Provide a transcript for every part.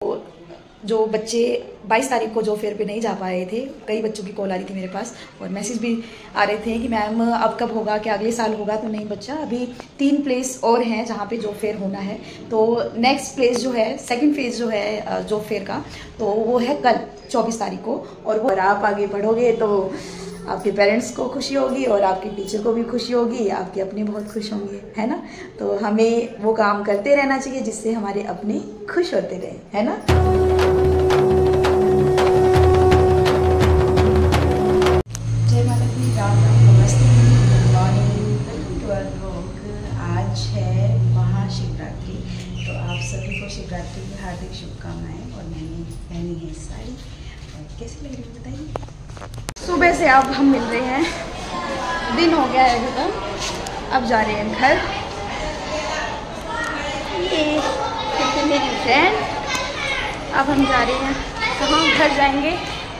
जो बच्चे 22 तारीख को जो फेयर पे नहीं जा पाए थे, कई बच्चों की कॉल आ रही थी मेरे पास और मैसेज भी आ रहे थे कि मैम अब कब होगा, क्या अगले साल होगा? तो नहीं बच्चा, अभी 3 प्लेस और हैं जहाँ पे जॉब फेयर होना है। तो नेक्स्ट प्लेस जो है, सेकंड फेज जो है जॉब फेयर का, तो वो है कल 24 तारीख को। और वो आप आगे बढ़ोगे तो आपके पेरेंट्स को खुशी होगी और आपके टीचर को भी खुशी होगी, आपके अपने बहुत खुश होंगे, है ना। तो हमें वो काम करते रहना चाहिए जिससे हमारे अपने खुश होते रहे, है ना। जय माता दी, राम राम, नमस्ते, good morning, welcome to our vlog. आज है महाशिवरात्रि, तो आप सभी को शिवरात्रि की हार्दिक शुभकामनाएं। और मैंने पहनी है साड़ी, और कैसी लग रही है बताइए। सुबह से अब हम मिल रहे हैं, दिन हो गया है खत्म, अब जा रहे हैं घर। ये मेरी फ्रेंड, अब हम जा रहे हैं कहाँ, घर जाएंगे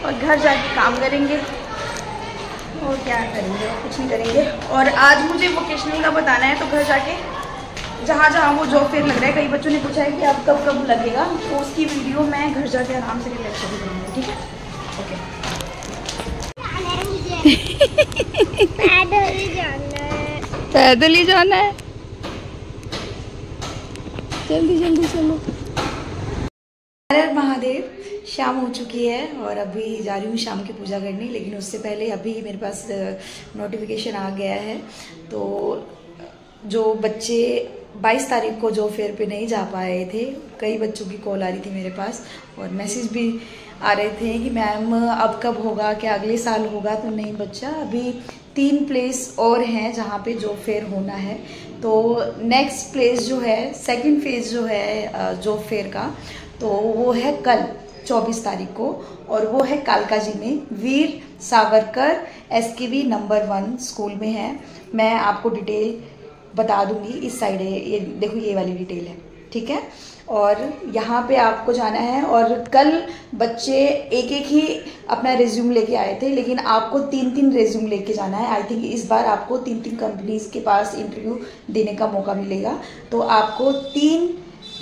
और घर जाके काम करेंगे और क्या करेंगे और कुछ नहीं करेंगे। और आज मुझे वोकेशनल का बताना है, तो घर जाके जहाँ जहाँ वो जॉब फेयर लग रहा है, कई बच्चों ने पूछा है कि अब कब कब लगेगा, तो उसकी वीडियो मैं घर जाके आराम से रिलैक्स भी करूँगी, ठीक है। ओके। पैदल ही जाना है, पैदल ही जाना है, जल्दी जल्दी चलो। हर हर महादेव। शाम हो चुकी है और अभी जा रही हूँ शाम की पूजा करने, लेकिन उससे पहले अभी मेरे पास नोटिफिकेशन आ गया है। तो जो बच्चे 22 तारीख को जो फेयर पे नहीं जा पाए थे, कई बच्चों की कॉल आ रही थी मेरे पास और मैसेज भी आ रहे थे कि मैम अब कब होगा, क्या अगले साल होगा? तो नहीं बच्चा, अभी 3 प्लेस और हैं जहाँ पे जॉब फेयर होना है। तो नेक्स्ट प्लेस जो है, सेकंड फेज जो है जॉब फेयर का, तो वो है कल 24 तारीख को, और वो है कालकाजी में, Veer Savarkar SKV number 1 school में है। मैं आपको डिटेल बता दूंगी, इस साइड है, ये देखो ये वाली डिटेल है, ठीक है। और यहाँ पे आपको जाना है। और कल बच्चे एक एक ही अपना रिज्यूम लेके आए थे, लेकिन आपको 3-3 रिज्यूम लेके जाना है। आई थिंक इस बार आपको 3-3 कंपनीज के पास इंटरव्यू देने का मौका मिलेगा। तो आपको 3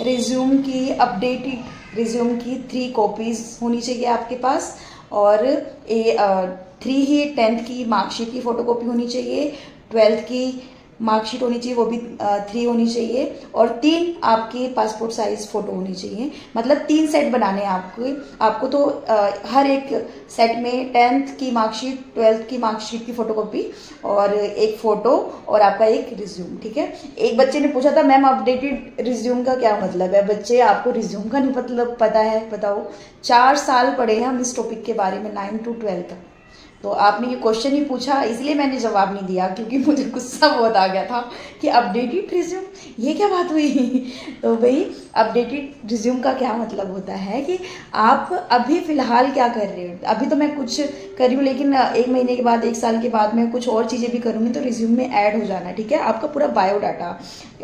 रिज्यूम की, अपडेटेड रिज्यूम की 3 कॉपीज होनी चाहिए आपके पास। और 3 ही 10th की मार्कशीट की फ़ोटोकॉपी होनी चाहिए, 12th की मार्कशीट होनी चाहिए, वो भी 3 होनी चाहिए, और 3 आपके पासपोर्ट साइज फोटो होनी चाहिए। मतलब 3 सेट बनाने हैं आपको। तो हर एक सेट में 10th की मार्कशीट, 12th की मार्कशीट की फोटोकॉपी और एक फोटो और आपका एक रिज्यूम, ठीक है। एक बच्चे ने पूछा था मैम अपडेटेड रिज्यूम का क्या मतलब है? बच्चे आपको रिज्यूम का नहीं मतलब पता है? बताओ, 4 साल पढ़े हैं हम इस टॉपिक के बारे में, 9 to 12 तक। तो आपने ये क्वेश्चन ही पूछा, इसलिए मैंने जवाब नहीं दिया, क्योंकि मुझे गुस्सा बहुत आ गया था कि अपडेटेड रिज्यूम, ये क्या बात हुई? तो भाई अपडेटेड रिज्यूम का क्या मतलब होता है कि आप अभी फ़िलहाल क्या कर रहे हो। अभी तो मैं कुछ कर रही हूँ, लेकिन 1 महीने के बाद, 1 साल के बाद मैं कुछ और चीज़ें भी करूँगी, तो रिज्यूम में ऐड हो जाना, ठीक है। आपका पूरा बायोडाटा,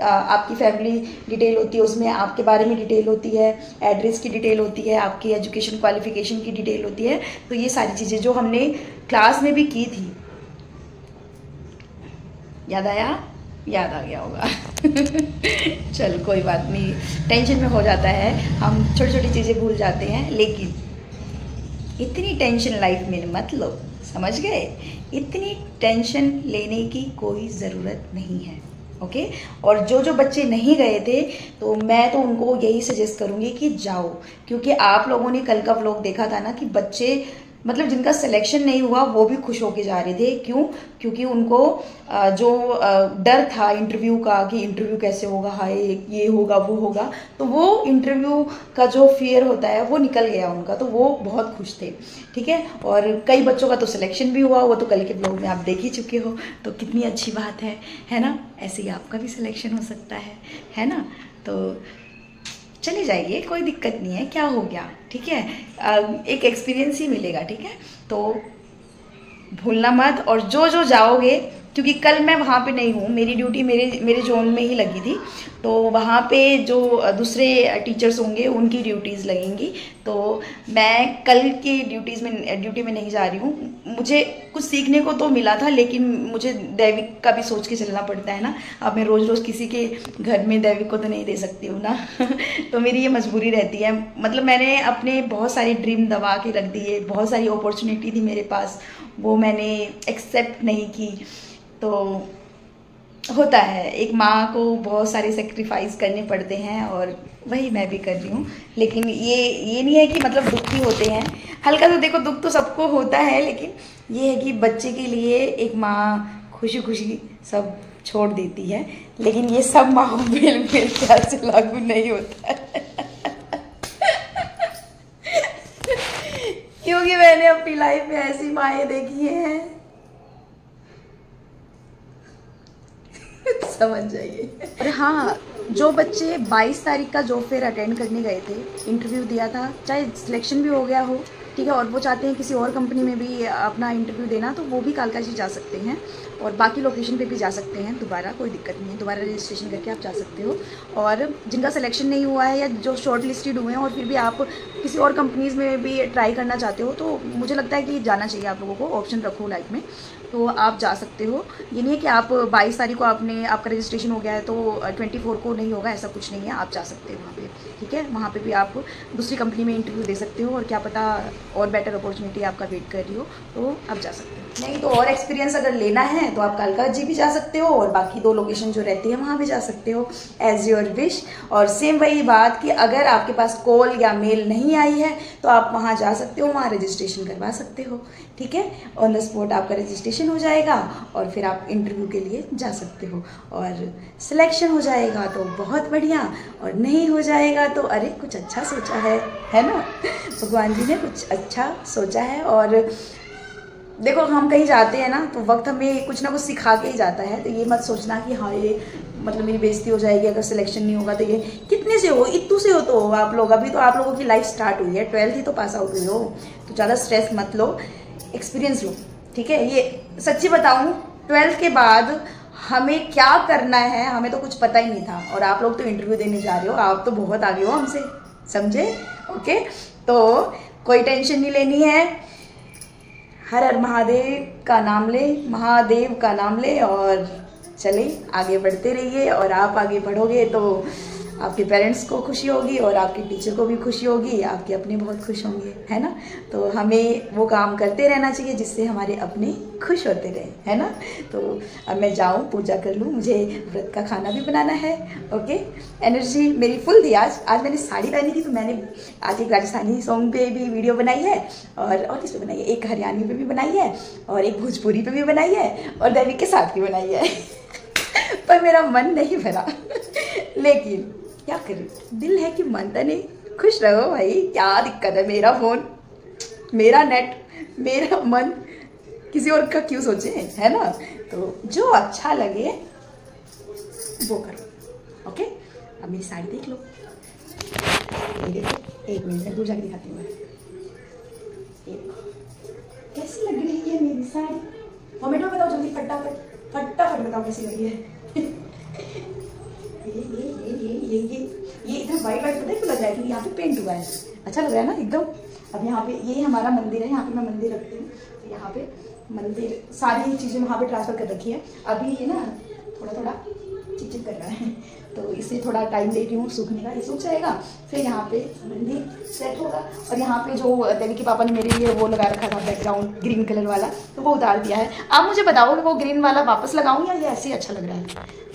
आपकी फैमिली डिटेल होती है उसमें, आपके बारे में डिटेल होती है, एड्रेस की डिटेल होती है, आपकी एजुकेशन क्वालिफिकेशन की डिटेल होती है। तो ये सारी चीज़ें जो हमने क्लास में भी की थी, याद आया? याद आ गया होगा। चल कोई बात नहीं, टेंशन में हो जाता है, हम छोटी छोटी चीज़ें भूल जाते हैं, लेकिन इतनी टेंशन लाइफ में मत लो, समझ गए? इतनी टेंशन लेने की कोई ज़रूरत नहीं है, ओके। और जो बच्चे नहीं गए थे, तो मैं तो उनको यही सजेस्ट करूँगी कि जाओ, क्योंकि आप लोगों ने कल का व्लॉग देखा था ना कि बच्चे, मतलब जिनका सिलेक्शन नहीं हुआ वो भी खुश होके जा रहे थे। क्यों? क्योंकि उनको जो डर था इंटरव्यू का कि इंटरव्यू कैसे होगा, हाय ये होगा वो होगा, तो वो इंटरव्यू का जो फियर होता है वो निकल गया उनका, तो वो बहुत खुश थे, ठीक है। और कई बच्चों का तो सिलेक्शन भी हुआ, वो तो कल के ब्लॉग में आप देख ही चुके हो, तो कितनी अच्छी बात है ना। ऐसे ही आपका भी सिलेक्शन हो सकता है ना। तो चले जाइए, कोई दिक्कत नहीं है, क्या हो गया, ठीक है। एक एक्सपीरियंस ही मिलेगा, ठीक है। तो भूलना मत, और जो जाओगे क्योंकि कल मैं वहाँ पे नहीं हूँ, मेरी ड्यूटी मेरे जोन में ही लगी थी, तो वहाँ पे जो दूसरे टीचर्स होंगे उनकी ड्यूटीज़ लगेंगी, तो मैं कल की ड्यूटी में नहीं जा रही हूँ। मुझे कुछ सीखने को तो मिला था, लेकिन मुझे दैविक का भी सोच के चलना पड़ता है ना। अब मैं रोज़ रोज़ किसी के घर में दैविक को तो नहीं दे सकती हूँ ना तो मेरी ये मजबूरी रहती है। मतलब मैंने अपने बहुत सारी ड्रीम दबा के रख दिए, बहुत सारी अपॉर्चुनिटी थी मेरे पास, वो मैंने एक्सेप्ट नहीं की। तो होता है, एक माँ को बहुत सारे सेक्रीफाइस करने पड़ते हैं, और वही मैं भी कर रही हूँ। लेकिन ये नहीं है कि मतलब दुख ही होते हैं, हल्का तो देखो दुख तो सबको होता है, लेकिन ये है कि बच्चे के लिए एक माँ खुशी खुशी सब छोड़ देती है, लेकिन ये सब माँ मेरे ख्याल से लागू नहीं होता है क्योंकि मैंने अपनी लाइफ में ऐसी माएँ देखी हैं समझ जाइए। और हाँ, जो बच्चे 22 तारीख का जॉब फेयर अटेंड करने गए थे, इंटरव्यू दिया था, चाहे सिलेक्शन भी हो गया हो, ठीक है, और वो चाहते हैं किसी और कंपनी में भी अपना इंटरव्यू देना, तो वो भी कालकाजी जा सकते हैं, और बाकी लोकेशन पे भी जा सकते हैं दोबारा, कोई दिक्कत नहीं है, दोबारा रजिस्ट्रेशन करके आप जा सकते हो। और जिनका सिलेक्शन नहीं हुआ है या जो शॉर्ट लिस्टेड हुए हैं और फिर भी आप किसी और कंपनीज़ में भी ट्राई करना चाहते हो, तो मुझे लगता है कि जाना चाहिए आप लोगों को, ऑप्शन रखो लाइफ में, तो आप जा सकते हो। ये नहीं है कि आप 22 तारीख को आपका रजिस्ट्रेशन हो गया है तो 24 को नहीं होगा, ऐसा कुछ नहीं है, आप जा सकते हो वहाँ पे, ठीक है। वहाँ पे भी आप दूसरी कंपनी में इंटरव्यू दे सकते हो, और क्या पता और बेटर अपॉर्चुनिटी आपका वेट कर रही हो, तो आप जा सकते हो। नहीं तो और एक्सपीरियंस अगर लेना है तो आप कालकाजी भी जा सकते हो, और बाकी 2 लोकेशन जो रहती है वहाँ भी जा सकते हो, एज योर विश। और सेम वही बात कि अगर आपके पास कॉल या मेल नहीं आई है तो आप वहाँ जा सकते हो, वहाँ रजिस्ट्रेशन करवा सकते हो, ठीक है। ऑन द स्पॉट आपका रजिस्ट्रेशन हो जाएगा और फिर आप इंटरव्यू के लिए जा सकते हो, और सिलेक्शन हो जाएगा तो बहुत बढ़िया, और नहीं हो जाएगा तो अरे कुछ अच्छा सोचा है ना, भगवान जी ने कुछ अच्छा सोचा है। और देखो हम कहीं जाते हैं ना तो वक्त हमें कुछ ना कुछ सिखा के ही जाता है, तो ये मत सोचना कि हाँ ये मतलब मेरी बेइज्जती हो जाएगी अगर सिलेक्शन नहीं होगा। तो ये कितने से हो, इतू से हो तो आप लोग, अभी तो आप लोगों की लाइफ स्टार्ट हुई है, 12th ही तो पास आउट हुई हो, तो ज़्यादा स्ट्रेस मत लो, एक्सपीरियंस लो, ठीक है। ये सच्ची बताऊँ, 12th के बाद हमें क्या करना है हमें तो कुछ पता ही नहीं था, और आप लोग तो इंटरव्यू देने जा रहे हो, आप तो बहुत आगे हो हमसे, समझे, ओके। तो कोई टेंशन नहीं लेनी है, हर हर महादेव का नाम ले, महादेव का नाम ले, और चले आगे बढ़ते रहिए। और आप आगे बढ़ोगे तो आपके पेरेंट्स को खुशी होगी, और आपके टीचर को भी खुशी होगी, आपके अपने बहुत खुश होंगे, है ना। तो हमें वो काम करते रहना चाहिए जिससे हमारे अपने खुश होते रहे, है ना। तो अब मैं जाऊँ पूजा कर लूँ, मुझे व्रत का खाना भी बनाना है, ओके। एनर्जी मेरी फुल थी आज मैंने साड़ी पहनी थी, तो मैंने आज एक राजस्थानी सॉन्ग पे भी वीडियो बनाई है, और किस पे बनाई है, एक हरियाणवी पे भी बनाई है, और एक भोजपुरी पे भी बनाई है, और दैविक के साथ भी बनाई है पर मेरा मन नहीं भरा लेकिन क्या करें, दिल है कि मानता नहीं। खुश रहो भाई, क्या दिक्कत है, मेरा फोन, मेरा नेट, मेरा मन, किसी और का क्यों सोचे, है ना। तो जो अच्छा लगे वो करो, ओके। अब मेरी साड़ी देख लो, ये देखो, एक मिनट में दूर जाके दिखाती हूँ मैं, कैसी लग रही है मेरी साड़ी, कमेंट में बताओ जल्दी, फटाफट बताओ कैसी लगी है ये इतना वाइट पता है क्यों लग रहा है, क्योंकि यहाँ पे पेंट हुआ है, अच्छा लग रहा है ना एकदम। अब यहाँ पे ये हमारा मंदिर है, यहाँ पे मैं मंदिर रखती हूँ, तो यहाँ पे मंदिर सारी चीज़ें वहाँ पे ट्रांसफ़र कर रखी है। अभी ये ना थोड़ा चिपचिप कर रहा है, तो इसे थोड़ा टाइम देती हूँ सूखने का, ये सूख जाएगा, फिर यहाँ पे मंदिर सेट होगा। और यहाँ पे जो दैविक के पापा ने मेरे लिए वो लगा रखा था बैकग्राउंड ग्रीन कलर वाला, तो वो उतार दिया है। आप मुझे बताओ कि वो ग्रीन वाला वापस लगाऊँ या ये ऐसे ही अच्छा लग रहा है।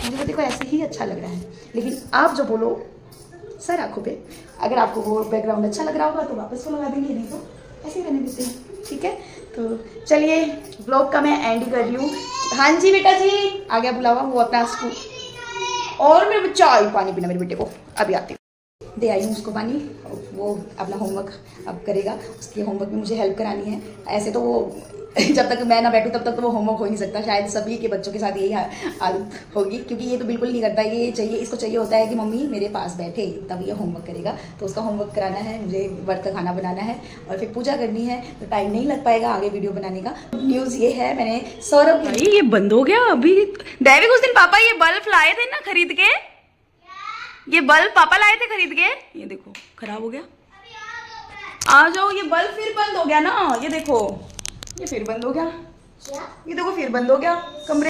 मुझे तो देखो ऐसे ही अच्छा लग रहा है, लेकिन आप जो बोलो सर आंखों पे, अगर आपको वो बैकग्राउंड अच्छा लग रहा होगा तो वापस को लगा देंगे, नहीं तो ऐसे ही रहने देते हैं, ठीक है। तो चलिए ब्लॉग का मैं एंड कर रही हूँ। हाँ जी बेटा जी, आ गया बुलावा, वो अपना स्कूल, और मेरे चाय पानी पीना मेरे बेटे को, अभी आती हूँ। दे आई हूँ उसको पानी, वो अपना होमवर्क अब करेगा। उसके होमवर्क में मुझे हेल्प करानी है। ऐसे तो वो जब तक मैं ना बैठूं तब तक तो वो होमवर्क हो ही नहीं सकता। शायद सभी के बच्चों के साथ यही आदत होगी, क्योंकि ये तो बिल्कुल नहीं करता। ये चाहिए, इसको चाहिए होता है कि मम्मी मेरे पास बैठे तब ये होमवर्क करेगा। तो उसका होमवर्क कराना है, मुझे वर्क का खाना बनाना है और फिर पूजा करनी है। तो टाइम नहीं लग पाएगा आगे वीडियो बनाने का। न्यूज़ ये है, मैंने सौरभ भाई ये बंद हो गया अभी। दैविक उस दिन पापा ये बल्ब लाए थे ना खरीद के, ये बल्ब पापा लाए थे खरीद के, ये देखो खराब हो गया। आ जाओ, ये बल्ब फिर बंद हो गया ना, ये देखो ये फिर बंद हो गया। ये देखो फिर बंद हो गया कमरे।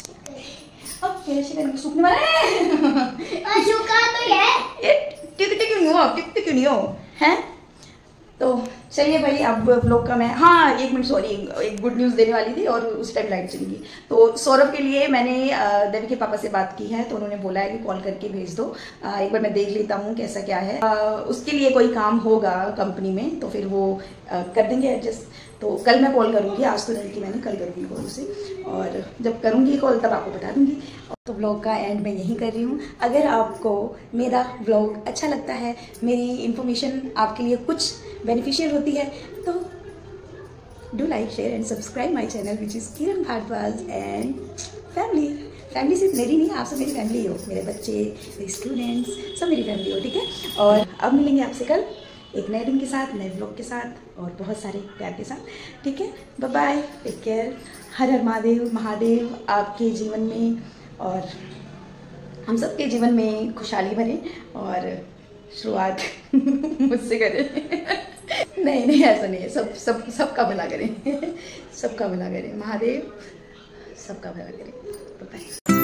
अब कैसे सूखने वाला है। सूखा तो है, टिकते क्यों नहीं हो, टिकते क्यों नहीं हो हैं। तो चलिए भाई, अब व्लॉग का मैं, हाँ 1 मिनट सॉरी, एक गुड न्यूज़ देने वाली थी और उस टाइम लाइट चली गई। तो सौरभ के लिए मैंने देवी के पापा से बात की है, तो उन्होंने बोला है कि कॉल करके भेज दो, एक बार मैं देख लेता हूँ कैसा क्या है। उसके लिए कोई काम होगा कंपनी में तो फिर वो कर देंगे एडजस्ट। तो कल मैं कॉल करूँगी, आज तो नहीं कि मैंने कल करूँगी कॉल उसे, और जब करूँगी कॉल तब आपको बता दूँगी। तो व्लॉग का एंड मैं यहीं कर रही हूँ। अगर आपको मेरा व्लॉग अच्छा लगता है, मेरी इन्फॉर्मेशन आपके लिए कुछ बेनिफिशियल होती है, तो do like share and subscribe my channel which is Kiran Bhardwaj and family. Family सिर्फ मेरी नहीं, आप सब मेरी फैमिली हो, मेरे बच्चे, मेरे स्टूडेंट्स, सब मेरी फैमिली हो, ठीक है। और अब मिलेंगे आपसे कल एक नए दिन के साथ, नए व्लॉग के साथ और बहुत सारे प्यार के साथ, ठीक है। Bye bye, take care. Har Har Mahadev. Mahadev आपके जीवन में और हम सबके जीवन में खुशहाली भरे और शुरुआत मुझसे करें। नहीं ऐसा नहीं है, सबका भला करें, सबका भला करें। महादेव सबका भला करें। बाय।